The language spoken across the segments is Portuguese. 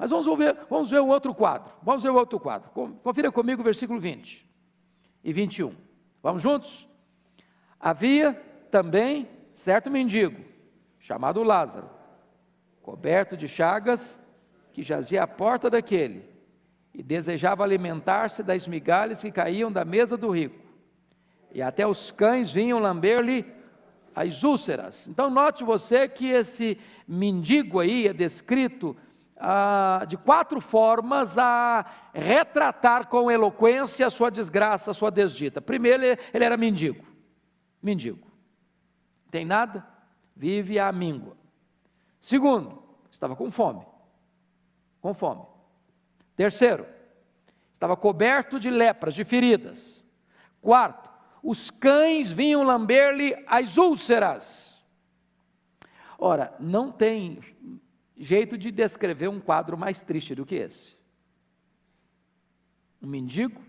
Mas vamos ver o outro quadro. Vamos ver o outro quadro. Confira comigo o versículo 20 e 21. Vamos juntos? Havia também certo mendigo, chamado Lázaro, coberto de chagas, que jazia à porta daquele, e desejava alimentar-se das migalhas que caíam da mesa do rico. E até os cães vinham lamber-lhe as úlceras. Então note você que esse mendigo aí é descrito de 4 formas a retratar com eloquência a sua desgraça, a sua desdita. Primeiro, ele era mendigo. Tem nada, vive à míngua. Segundo, estava com fome. Terceiro, estava coberto de lepras, de feridas. Quarto, os cães vinham lamber-lhe as úlceras. Ora, não tem jeito de descrever um quadro mais triste do que esse. Um mendigo,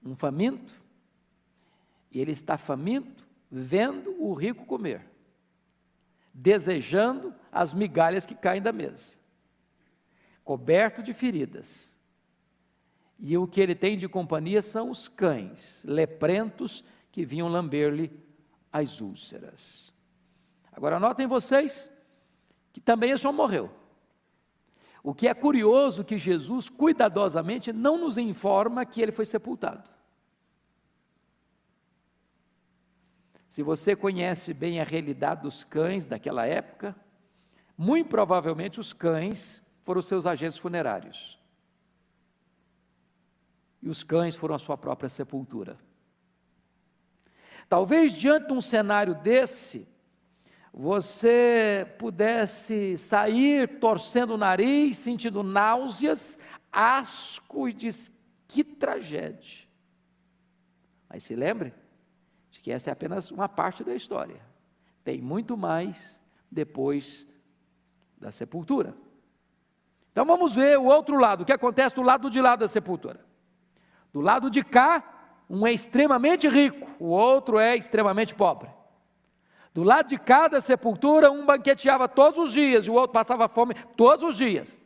um faminto, e ele está faminto vendo o rico comer, desejando as migalhas que caem da mesa, coberto de feridas, e o que ele tem de companhia são os cães leprentos que vinham lamber-lhe as úlceras. Agora notem vocês que também esse homem morreu. O que é curioso que Jesus cuidadosamente não nos informa que ele foi sepultado. Se você conhece bem a realidade dos cães daquela época, muito provavelmente os cães foram os seus agentes funerários. E os cães foram a sua própria sepultura. Talvez diante de um cenário desse, você pudesse sair torcendo o nariz, sentindo náuseas, asco e diz, que tragédia. Mas se lembre de que essa é apenas uma parte da história. Tem muito mais depois da sepultura. Então vamos ver o outro lado, o que acontece do lado de lá da sepultura. Do lado de cá, um é extremamente rico, o outro é extremamente pobre. Do lado de cá da sepultura, um banqueteava todos os dias e o outro passava fome todos os dias.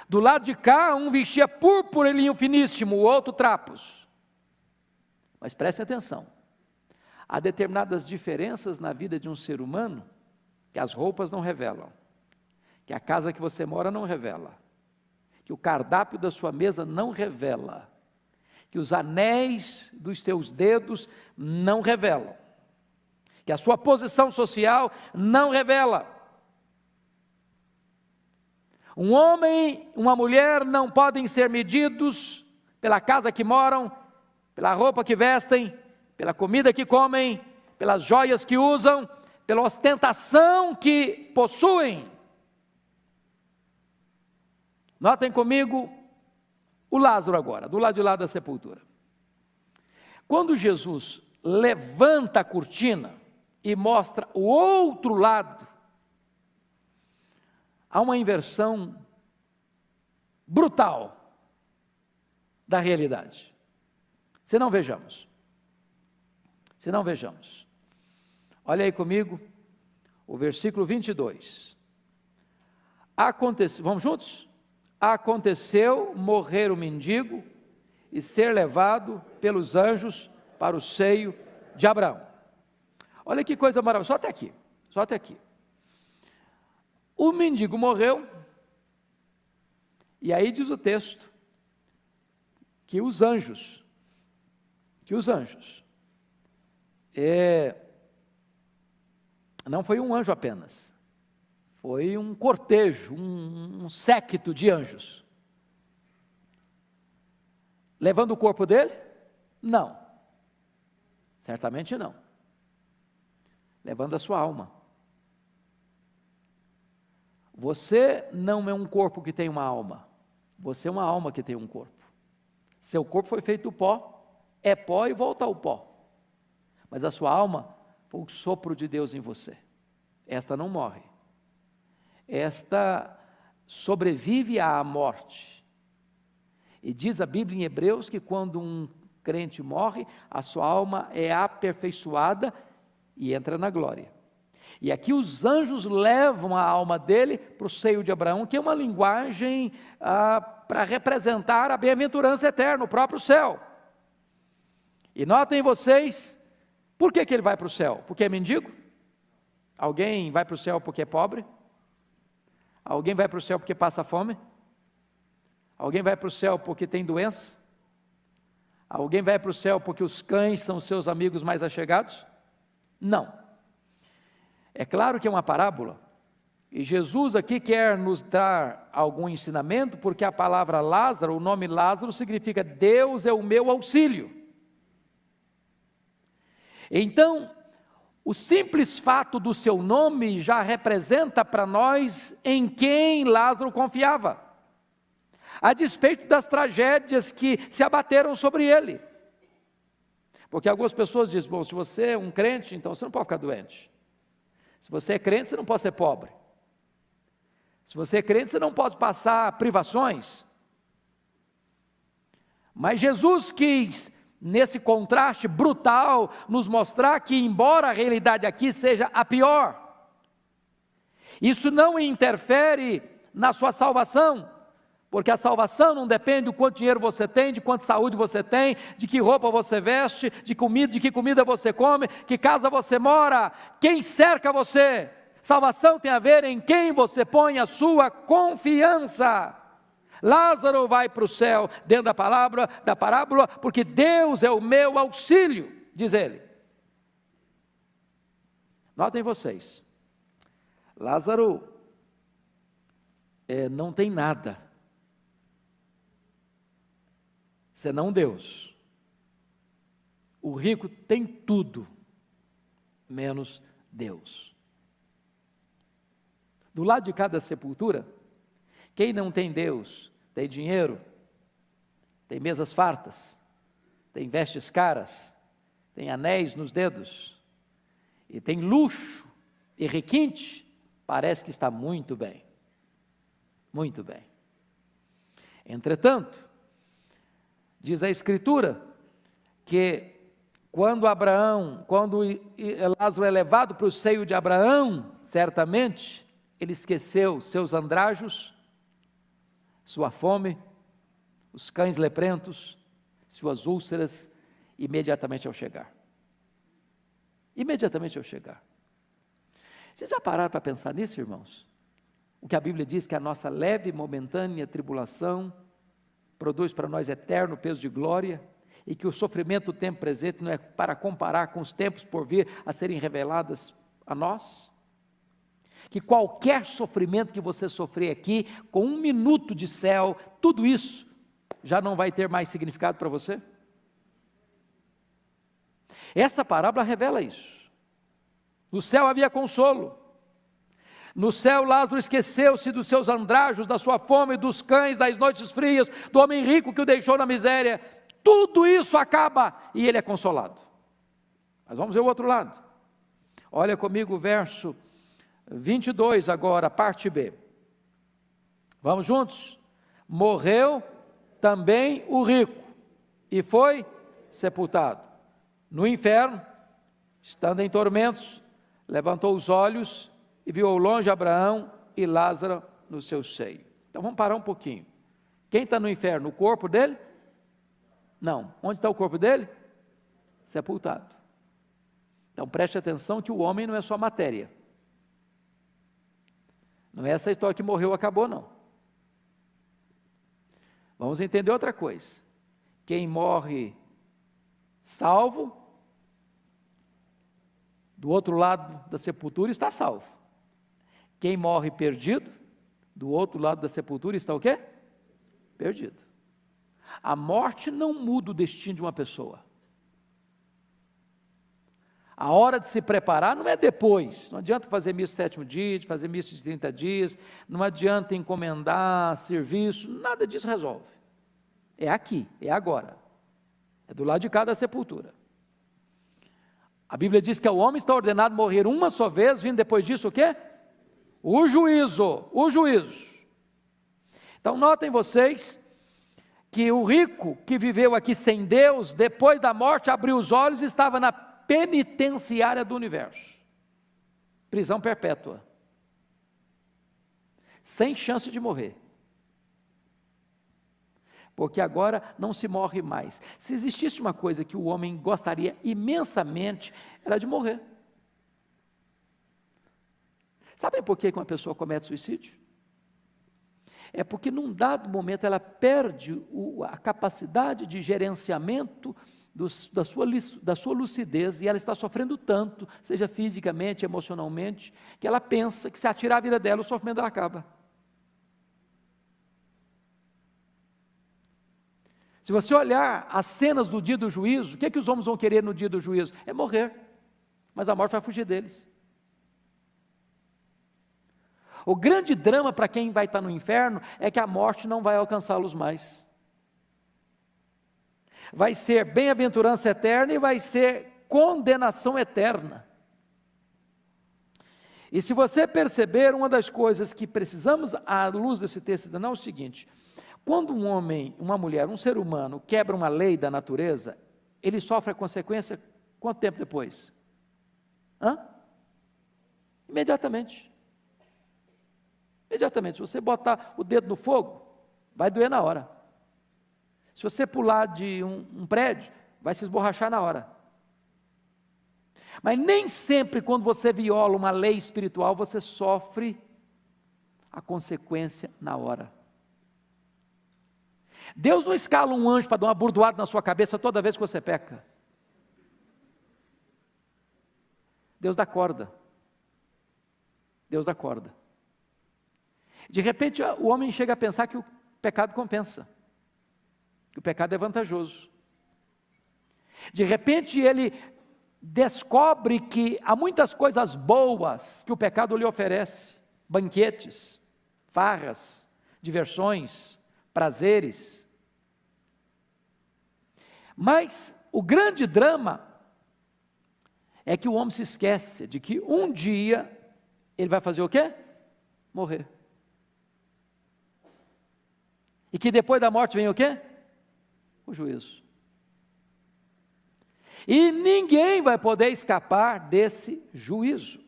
Do lado de cá, um vestia púrpura e linho finíssimo, o outro trapos. Mas prestem atenção, há determinadas diferenças na vida de um ser humano que as roupas não revelam, que a casa que você mora não revela, que o cardápio da sua mesa não revela, que os anéis dos seus dedos não revelam, que a sua posição social não revela. Um homem, uma mulher não podem ser medidos pela casa que moram, pela roupa que vestem, pela comida que comem, pelas joias que usam, pela ostentação que possuem. Notem comigo o Lázaro agora, do lado de lá da sepultura. Quando Jesus levanta a cortina e mostra o outro lado, há uma inversão brutal da realidade. Se não vejamos. Olha aí comigo, o versículo 22. Vamos juntos? Aconteceu morrer o mendigo e ser levado pelos anjos para o seio de Abraão. Olha que coisa maravilhosa, só até aqui. O mendigo morreu, e aí diz o texto, que os anjos, não foi um anjo apenas, foi um cortejo, um séquito de anjos, levando o corpo dele? Não, certamente não, levando a sua alma. Você não é um corpo que tem uma alma, você é uma alma que tem um corpo. Seu corpo foi feito do pó, é pó e volta ao pó, mas a sua alma foi o sopro de Deus em você. Esta não morre, esta sobrevive à morte, e diz a Bíblia em Hebreus que quando um crente morre, a sua alma é aperfeiçoada e entra na glória. E aqui os anjos levam a alma dele para o seio de Abraão, que é uma linguagem para representar a bem-aventurança eterna, o próprio céu. E notem vocês, por que ele vai para o céu? Porque é mendigo? Alguém vai para o céu porque é pobre? Alguém vai para o céu porque passa fome? Alguém vai para o céu porque tem doença? Alguém vai para o céu porque os cães são seus amigos mais achegados? Não. É claro que é uma parábola, e Jesus aqui quer nos dar algum ensinamento, porque a palavra Lázaro, o nome Lázaro significa Deus é o meu auxílio. Então, o simples fato do seu nome já representa para nós em quem Lázaro confiava, a despeito das tragédias que se abateram sobre ele. Porque algumas pessoas dizem, bom, se você é um crente, então você não pode ficar doente. Se você é crente, você não pode ser pobre. Se você é crente, você não pode passar privações. Mas Jesus quis, nesse contraste brutal, nos mostrar que, embora a realidade aqui seja a pior, isso não interfere na sua salvação, porque a salvação não depende do quanto dinheiro você tem, de quanta saúde você tem, de que roupa você veste, de que comida você come, que casa você mora, quem cerca você. Salvação tem a ver em quem você põe a sua confiança. Lázaro vai para o céu, dentro da parábola, porque Deus é o meu auxílio, diz ele. Notem vocês, Lázaro não tem nada senão Deus. O rico tem tudo, menos Deus. Do lado de cada sepultura, quem não tem Deus, tem dinheiro, tem mesas fartas, tem vestes caras, tem anéis nos dedos, e tem luxo e requinte, parece que está muito bem. Muito bem. Entretanto, diz a Escritura que quando Lázaro é levado para o seio de Abraão, certamente ele esqueceu seus andrajos, sua fome, os cães leprentos, suas úlceras, imediatamente ao chegar. Imediatamente ao chegar. Vocês já pararam para pensar nisso, irmãos? O que a Bíblia diz que a nossa leve e momentânea tribulação produz para nós eterno peso de glória, e que o sofrimento do tempo presente não é para comparar com os tempos por vir a serem reveladas a nós? Que qualquer sofrimento que você sofrer aqui, com 1 minuto de céu, tudo isso já não vai ter mais significado para você? Essa parábola revela isso. No céu havia consolo. No céu Lázaro esqueceu-se dos seus andrajos, da sua fome, dos cães, das noites frias, do homem rico que o deixou na miséria. Tudo isso acaba e ele é consolado. Mas vamos ver o outro lado. Olha comigo o verso 22 agora, parte B. Vamos juntos? Morreu também o rico e foi sepultado. No inferno, estando em tormentos, levantou os olhos e viu ao longe Abraão e Lázaro no seu seio. Então vamos parar um pouquinho. Quem está no inferno? O corpo dele? Não. Onde está o corpo dele? Sepultado. Então preste atenção que o homem não é só matéria. Não é essa história que morreu, acabou, não. Vamos entender outra coisa. Quem morre salvo, do outro lado da sepultura está salvo. Quem morre perdido, do outro lado da sepultura está o quê? Perdido. A morte não muda o destino de uma pessoa. A hora de se preparar não é depois. Não adianta fazer missa 7º dia, de fazer missa de 30 dias, não adianta encomendar serviço, nada disso resolve. É aqui, é agora. É do lado de cada sepultura. A Bíblia diz que o homem está ordenado morrer uma só vez, vindo depois disso o quê? O juízo. Então notem vocês que o rico que viveu aqui sem Deus, depois da morte abriu os olhos e estava na penitenciária do universo. prisão perpétua, sem chance de morrer. Porque agora não se morre mais. Se existisse uma coisa que o homem gostaria imensamente, era de morrer. Sabem por que uma pessoa comete suicídio? É porque num dado momento ela perde a capacidade de gerenciamento da sua lucidez, e ela está sofrendo tanto, seja fisicamente, emocionalmente, que ela pensa que se atirar a vida dela, o sofrimento dela acaba. Se você olhar as cenas do dia do juízo, o que é que os homens vão querer no dia do juízo? É morrer, mas a morte vai fugir deles. O grande drama para quem vai estar no inferno é que a morte não vai alcançá-los mais. Vai ser bem-aventurança eterna e vai ser condenação eterna. E se você perceber, uma das coisas que precisamos, à luz desse texto, é o seguinte: quando um homem, uma mulher, um ser humano quebra uma lei da natureza, ele sofre a consequência quanto tempo depois? Imediatamente. Imediatamente. Se você botar o dedo no fogo, vai doer na hora. Se você pular de um prédio, vai se esborrachar na hora. Mas nem sempre quando você viola uma lei espiritual, você sofre a consequência na hora. Deus não escala um anjo para dar uma burdoada na sua cabeça toda vez que você peca. Deus dá corda. Deus dá corda. De repente o homem chega a pensar que o pecado compensa, que o pecado é vantajoso. De repente ele descobre que há muitas coisas boas que o pecado lhe oferece: banquetes, farras, diversões, prazeres. Mas o grande drama é que o homem se esquece de que um dia ele vai fazer o quê? Morrer. E que depois da morte vem o quê? O juízo. E ninguém vai poder escapar desse juízo.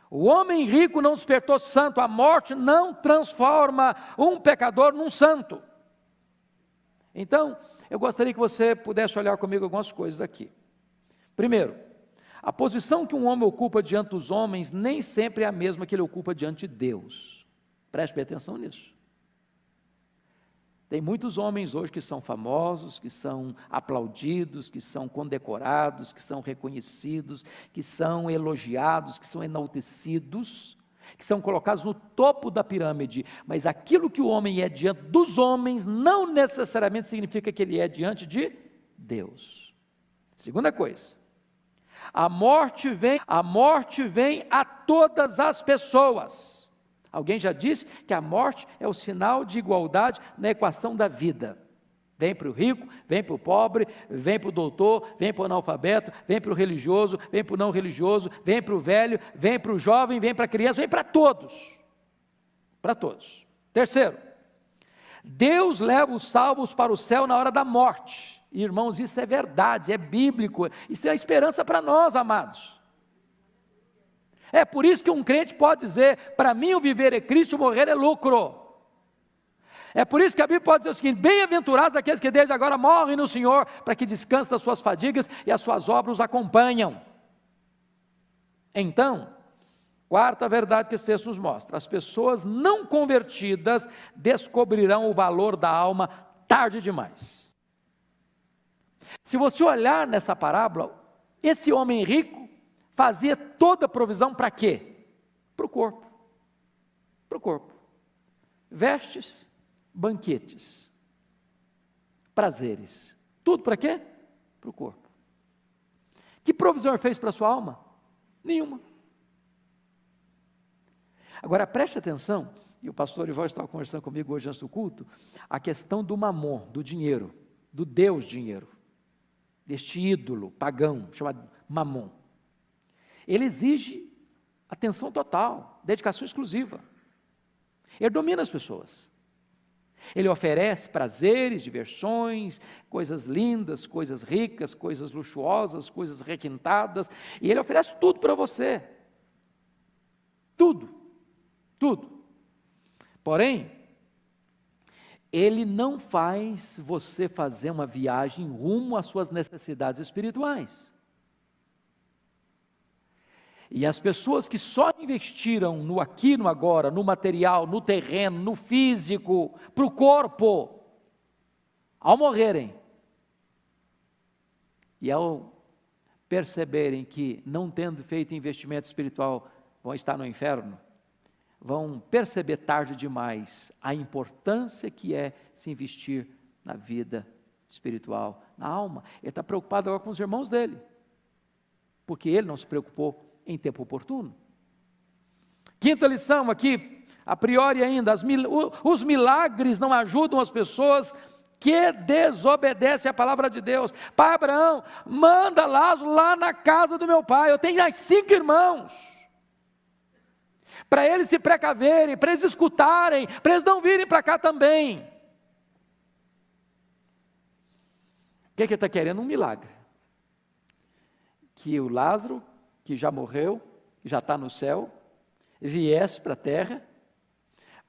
O homem rico não despertou santo, a morte não transforma um pecador num santo. Então, eu gostaria que você pudesse olhar comigo algumas coisas aqui. Primeiro, a posição que um homem ocupa diante dos homens nem sempre é a mesma que ele ocupa diante de Deus. Preste bem atenção nisso. Tem muitos homens hoje que são famosos, que são aplaudidos, que são condecorados, que são reconhecidos, que são elogiados, que são enaltecidos, que são colocados no topo da pirâmide, mas aquilo que o homem é diante dos homens não necessariamente significa que ele é diante de Deus. Segunda coisa, a morte vem a todas as pessoas. Alguém já disse que a morte é o sinal de igualdade na equação da vida. Vem para o rico, vem para o pobre, vem para o doutor, vem para o analfabeto, vem para o religioso, vem para o não religioso, vem para o velho, vem para o jovem, vem para a criança, vem para todos. Para todos. Terceiro, Deus leva os salvos para o céu na hora da morte. Irmãos, isso é verdade, é bíblico, isso é a esperança para nós, amados. É por isso que um crente pode dizer: para mim o viver é Cristo, o morrer é lucro. É por isso que a Bíblia pode dizer o seguinte: bem-aventurados aqueles que desde agora morrem no Senhor, para que descansem das suas fadigas e as suas obras os acompanham. Então, quarta verdade que esse texto nos mostra: as pessoas não convertidas descobrirão o valor da alma tarde demais. Se você olhar nessa parábola, esse homem rico fazia toda a provisão para quê? Para o corpo. Para o corpo. Vestes, banquetes, prazeres. Tudo para quê? Para o corpo. Que provisão ele fez para a sua alma? Nenhuma. Agora preste atenção, e o pastor Ivan estava conversando comigo hoje antes do culto, a questão do mamon, do dinheiro, do Deus dinheiro, deste ídolo pagão chamado mamon. Ele exige atenção total, dedicação exclusiva. Ele domina as pessoas. Ele oferece prazeres, diversões, coisas lindas, coisas ricas, coisas luxuosas, coisas requintadas, e Ele oferece tudo para você. Tudo, tudo. Porém, Ele não faz você fazer uma viagem rumo às suas necessidades espirituais. E as pessoas que só investiram no aqui, no agora, no material, no terreno, no físico, para o corpo, ao morrerem, e ao perceberem que não tendo feito investimento espiritual, vão estar no inferno, vão perceber tarde demais a importância que é se investir na vida espiritual, na alma. Ele está preocupado agora com os irmãos dele, porque ele não se preocupou em tempo oportuno. Quinta lição aqui, a priori ainda, os milagres não ajudam as pessoas que desobedecem à palavra de Deus. Pai Abraão, manda Lázaro lá na casa do meu pai, eu tenho 5 irmãos, para eles se precaverem, para eles escutarem, para eles não virem para cá também. O que ele está querendo? Um milagre. Que o Lázaro, que já morreu, já está no céu, viesse para a terra,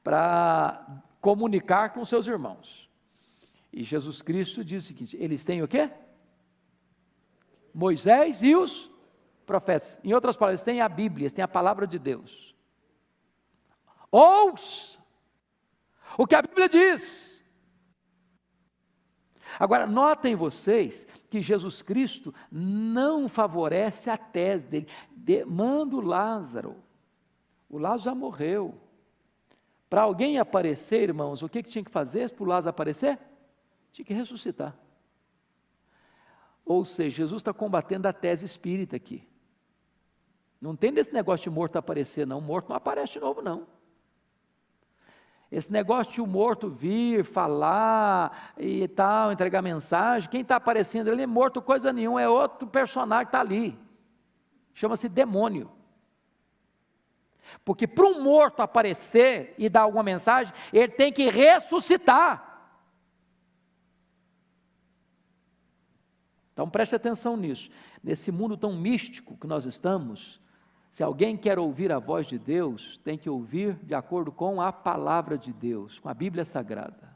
para comunicar com seus irmãos. E Jesus Cristo diz o seguinte, eles têm o quê? Moisés e os profetas. Em outras palavras, eles têm a Bíblia, eles têm a palavra de Deus. Ouça o que a Bíblia diz. Agora, notem vocês que Jesus Cristo não favorece a tese dele. Manda o Lázaro já morreu. Para alguém aparecer, irmãos, o que tinha que fazer para o Lázaro aparecer? Tinha que ressuscitar. Ou seja, Jesus está combatendo a tese espírita aqui. Não tem desse negócio de morto aparecer, não. Morto não aparece de novo, não. Esse negócio de o morto vir, falar e tal, entregar mensagem, quem está aparecendo, ele é morto coisa nenhuma, é outro personagem que está ali, chama-se demônio. Porque para um morto aparecer e dar alguma mensagem, ele tem que ressuscitar. Então preste atenção nisso, nesse mundo tão místico que nós estamos, se alguém quer ouvir a voz de Deus, tem que ouvir de acordo com a palavra de Deus, com a Bíblia Sagrada.